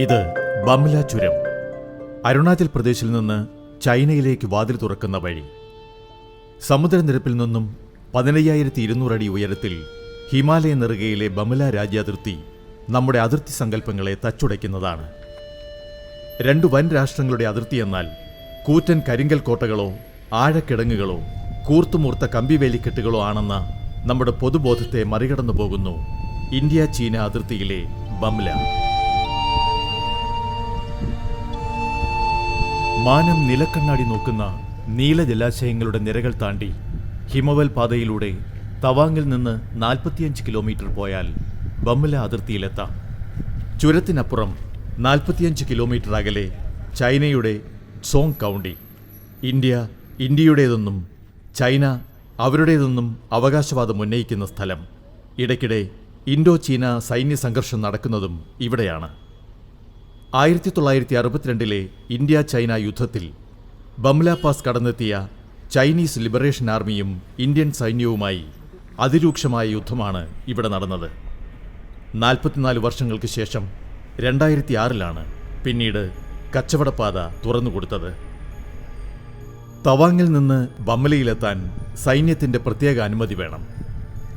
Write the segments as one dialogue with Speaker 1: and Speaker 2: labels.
Speaker 1: ഇത് ബംല ചുരം. അരുണാചൽ പ്രദേശിൽ നിന്ന് ചൈനയിലേക്ക് വാതിൽ തുറക്കുന്ന വഴി. സമുദ്രനിരപ്പിൽ നിന്നും 15,200 അടി ഉയരത്തിൽ ഹിമാലയ നെറുകയിലെ ബംല രാജ്യാതിർത്തി നമ്മുടെ അതിർത്തി സങ്കല്പങ്ങളെ തച്ചുടയ്ക്കുന്നതാണ്. രണ്ടു വൻ രാഷ്ട്രങ്ങളുടെ അതിർത്തി എന്നാൽ കൂറ്റൻ കരിങ്കൽ കോട്ടകളോ ആഴക്കിടങ്ങുകളോ കൂർത്തുമൂർത്ത കമ്പിവേലിക്കെട്ടുകളോ ആണെന്ന നമ്മുടെ പൊതുബോധത്തെ മറികടന്നു പോകുന്നു ഇന്ത്യ ചീന അതിർത്തിയിലെ ബംല. മാനം നിലക്കണ്ണാടി നോക്കുന്ന നീലജലാശയങ്ങളുടെ നിരകൾ താണ്ടി ഹിമവൽ പാതയിലൂടെ തവാങ്ങിൽ നിന്ന് 45 കിലോമീറ്റർ പോയാൽ ബംല അതിർത്തിയിലെത്താം. ചുരത്തിനപ്പുറം 45 കിലോമീറ്റർ അകലെ ചൈനയുടെ സോങ് കൗണ്ടി. ഇന്ത്യ ഇന്ത്യയുടേതെന്നും ചൈന അവരുടേതെന്നും അവകാശവാദം ഉന്നയിക്കുന്ന സ്ഥലം. ഇടയ്ക്കിടെ ഇൻഡോ ചീന സൈന്യ സംഘർഷം നടക്കുന്നതും ഇവിടെയാണ്. 1962 ഇന്ത്യ ചൈന യുദ്ധത്തിൽ ബംല പാസ് കടന്നെത്തിയ ചൈനീസ് ലിബറേഷൻ ആർമിയും ഇന്ത്യൻ സൈന്യവുമായി അതിരൂക്ഷമായ യുദ്ധമാണ് ഇവിടെ നടന്നത്. 44 വർഷങ്ങൾക്ക് ശേഷം 2006 പിന്നീട് കച്ചവടപ്പാത തുറന്നുകൊടുത്തത്. തവാങ്ങിൽ നിന്ന് ബംലയിലെത്താൻ സൈന്യത്തിന്റെ പ്രത്യേക അനുമതി വേണം.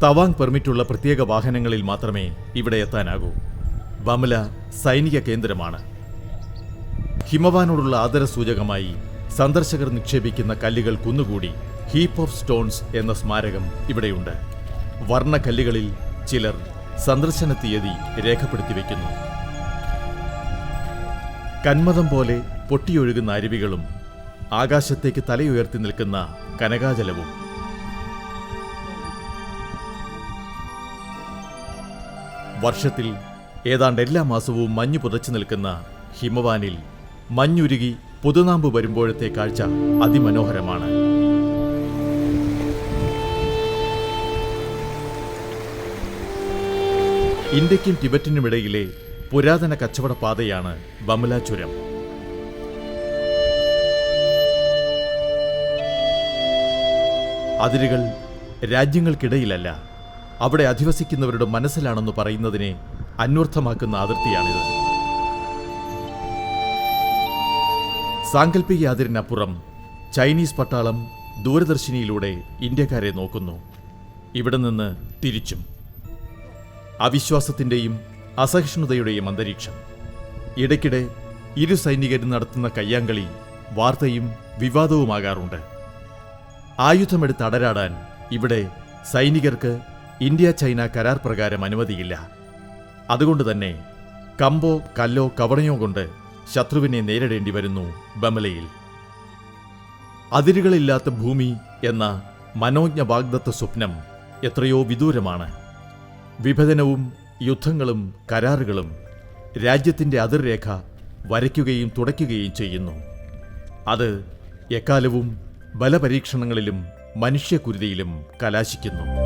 Speaker 1: തവാങ് പെർമിറ്റുള്ള പ്രത്യേക വാഹനങ്ങളിൽ മാത്രമേ ഇവിടെ എത്താനാകൂ. ബംല സൈനിക കേന്ദ്രമാണ്. ഹിമവാനോടുള്ള ആദരസൂചകമായി സന്ദർശകർ നിക്ഷേപിക്കുന്ന കല്ലുകൾ കുന്നുകൂടി ഹീപ്പ് ഓഫ് സ്റ്റോൺസ് എന്ന സ്മാരകം ഇവിടെയുണ്ട്. വർണ്ണക്കല്ലുകളിൽ ചിലർ സന്ദർശന തീയതി രേഖപ്പെടുത്തി വയ്ക്കുന്നു. കന്മദം പോലെ പൊട്ടിയൊഴുകുന്ന അരുവികളും ആകാശത്തേക്ക് തലയുയർത്തി നിൽക്കുന്ന കനകാജലവും. വർഷത്തിൽ ഏതാണ്ട് എല്ലാ മാസവും മഞ്ഞു പുതച്ചു നിൽക്കുന്ന ഹിമവാനിൽ മഞ്ഞുരുകി പുതുനാമ്പ് വരുമ്പോഴത്തെ കാഴ്ച അതിമനോഹരമാണ്. ഇന്ത്യക്കും ടിബറ്റിനുമിടയിലെ പുരാതന കച്ചവട പാതയാണ് ബംല ചുരം. അതിരുകൾ രാജ്യങ്ങൾക്കിടയിലല്ല, അവിടെ അധിവസിക്കുന്നവരുടെ മനസ്സിലാണെന്ന് പറയുന്നതിനെ അന്വർത്ഥമാക്കുന്ന അതിർത്തിയാണിത്. സാങ്കല്പിക അതിരിനപ്പുറം ചൈനീസ് പട്ടാളം ദൂരദർശിനിയിലൂടെ ഇന്ത്യക്കാരെ നോക്കുന്നു. ഇവിടെ നിന്ന് തിരിച്ചും. അവിശ്വാസത്തിൻ്റെയും അസഹിഷ്ണുതയുടെയും അന്തരീക്ഷം. ഇടയ്ക്കിടെ ഇരു സൈനികരും നടത്തുന്ന കയ്യാങ്കളി വാർത്തയും വിവാദവുമാകാറുണ്ട്. ആയുധമെടുത്ത് അടരാടാൻ ഇവിടെ സൈനികർക്ക് ഇന്ത്യ ചൈന കരാർ പ്രകാരം അനുമതിയില്ല. അതുകൊണ്ടുതന്നെ കമ്പോ കല്ലോ കവണയോ കൊണ്ട് ശത്രുവിനെ നേരിടേണ്ടി വരുന്നു ബംലയിൽ. അതിരുകളില്ലാത്ത ഭൂമി എന്ന മനോജ്ഞ വാഗ്ദത്ത സ്വപ്നം എത്രയോ വിദൂരമാണ്. വിഭജനവും യുദ്ധങ്ങളും കരാറുകളും രാജ്യത്തിൻ്റെ അതിർരേഖ വരയ്ക്കുകയും തുടയ്ക്കുകയും ചെയ്യുന്നു. അത് എക്കാലവും ബലപരീക്ഷണങ്ങളിലും മനുഷ്യക്കുരുതിയിലും കലാശിക്കുന്നു.